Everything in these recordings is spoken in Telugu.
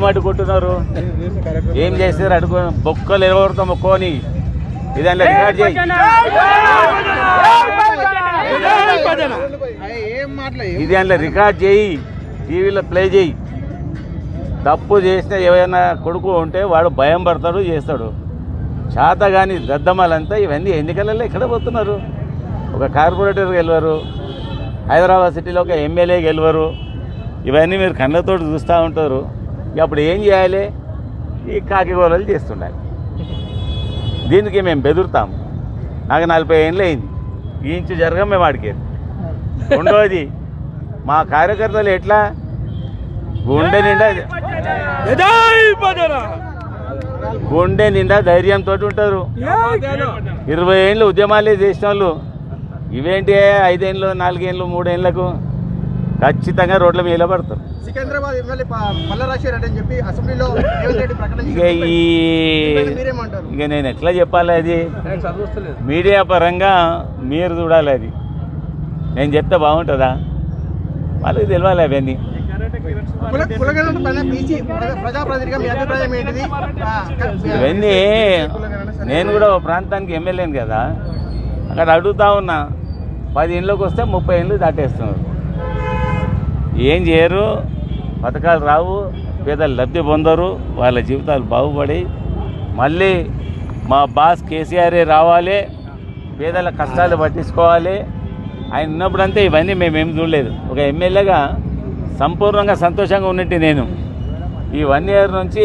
అడుగుతున్నారు, ఏం చేస్తారు అడుగు, బొక్కలు ఎవరితో మొక్కోని ఇదాన్ని రికార్డ్ చేయి, ఇదాన్ని రికార్డ్ చేయి, టీవీలో ప్లే చేయి. తప్పు చేసిన ఏమైనా కొడుకు ఉంటే వాడు భయం పడతాడు, చేస్తాడు. చేత కానీ దద్దమ్మలంతా ఇవన్నీ ఎన్నికలలో ఎక్కడ పోతున్నారు? ఒక కార్పొరేటర్ గెలవరు, హైదరాబాద్ సిటీలో ఒక ఎమ్మెల్యే గెలవరు. ఇవన్నీ మీరు కళ్ళతో చూస్తూ ఉంటారు. అప్పుడు ఏం చేయాలి? ఈ కాకిగోళలు చేస్తుండాలి. దీనికి మేము బెదురుతాం. నాకు 40 ఏళ్ళు అయింది, ఈ ఇంచు జరగం మేము అడిగేది. రెండోది, మా కార్యకర్తలు ఎట్లా గుండె నిండా ధైర్యంతో ఉంటారు. 20 ఏళ్ళు ఉద్యమాలే చేసిన వాళ్ళు ఇవేంటి 5 ఏళ్ళు 4 ఏళ్ళు 3 ఏళ్లకు ఖచ్చితంగా రోడ్ల మీద పడతారు. ఇక నేను ఎట్లా చెప్పాలి? అది మీడియా పరంగా మీరు చూడాలి. అది నేను చెప్తే బాగుంటుందా? వాళ్ళకి తెలియాలి అవన్నీ. ఇవన్నీ నేను కూడా ఒక ప్రాంతానికి ఎమ్మెల్యేను కదా, అక్కడ అడుగుతా ఉన్నా. 10 ఏళ్ళకి వస్తే 30 ఏళ్ళు దాటేస్తున్నారు. ఏం చేయరు, పథకాలు రావు, పేదలు లబ్ధి పొందరు, వాళ్ళ జీవితాలు బాగుపడి మళ్ళీ మా బాస్ కేసీఆరే రావాలి, పేదల కష్టాలు పట్టించుకోవాలి. ఆయన ఉన్నప్పుడంతే ఇవన్నీ మేమేం చూడలేదు. ఒక ఎమ్మెల్యేగా సంపూర్ణంగా సంతోషంగా ఉన్నట్టు నేను ఈ 1 ఇయర్ నుంచి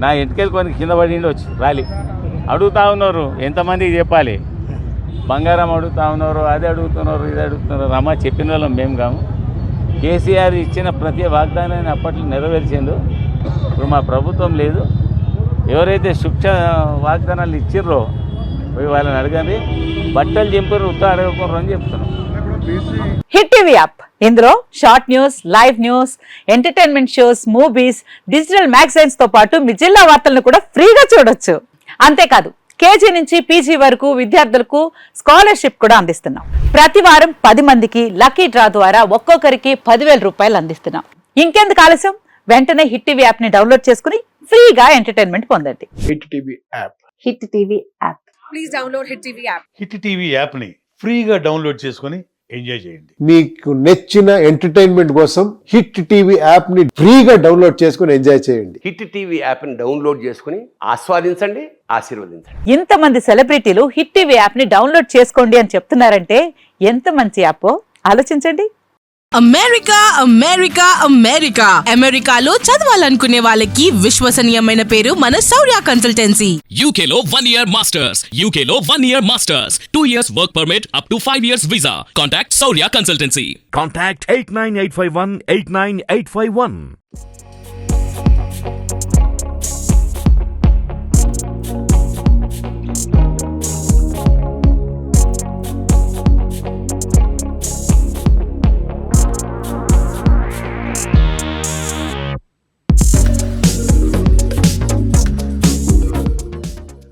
నా ఎంటికలు కొన్ని కింద పడి వచ్చి రాలి అడుగుతూ ఉన్నారు. ఎంతమందికి చెప్పాలి? బంగారం అడుగుతూ ఉన్నారు, అది అడుగుతున్నారు, ఇది అడుగుతున్నారు. అమ్మ చెప్పిన వాళ్ళం మేము కాము. కేసీఆర్ ఇచ్చిన ప్రతి వాగ్దానాన్ని అప్పట్లో నెరవేర్చిండు. ఇప్పుడు మా ప్రభుత్వం లేదు. ఎవరైతే శుక్ష వాగ్దానాలు ఇచ్చిర్రో పోయి వాళ్ళని అడగండి. బట్టలు చింపరు, ఉత్త అడగకూడరు అని చెప్తున్నాం. హిట్ టీవీ యాప్, ఇందులో short news, live news, entertainment shows, movies, digital magazines తో పాటు మీ జిల్లా వార్తలను కూడా ఫ్రీగా చూడొచ్చు. అంతేకాదు కేజీ నుంచి పీజీ వరకు విద్యార్థులకు స్కాలర్షిప్ కూడా అందిస్తున్నాం. ప్రతి వారం 10 మందికి లక్కీ డ్రా ద్వారా ఒక్కొక్కరికి 10,000 రూపాయలు అందిస్తున్నాం. ఇంకెందుకు ఆలస్యం? వెంటనే హిట్ టీవీ యాప్ ని డౌన్లోడ్ చేసుకుని ఫ్రీగా ఎంటర్టైన్మెంట్ పొందండి. Hit TV app. Hit TV app. Please download hit TV app. Hit TV app ని ఫ్రీగా డౌన్లోడ్ చేసుకుని ఎంజాయ్ చేయండి. మీకు నచ్చిన ఎంటర్టైన్మెంట్ కోసం హిట్ టీవీ యాప్ ని ఫ్రీగా డౌన్లోడ్ చేసుకుని ఎంజాయ్ చేయండి. హిట్ టీవీ యాప్ ని డౌన్లోడ్ చేసుకుని ఆస్వాదించండి, ఆశీర్వదించండి. ఇంతమంది సెలబ్రిటీలు హిట్ టీవీ యాప్ ని డౌన్లోడ్ చేసుకోండి అని చెప్తున్నారంటే ఎంత మంచి యాప్ ఆలోచించండి. అమెరికా అమెరికా అమెరికా అమెరికాలో చదవాలనుకునే వాళ్ళకి విశ్వసనీయమైన పేరు మన శౌర్య కన్సల్టెన్సీ. UK లో 1 year masters, UK లో 1 year masters, 2 years work permit up to 5 years visa. Contact Saurya Consultancy. Contact 89851 89851.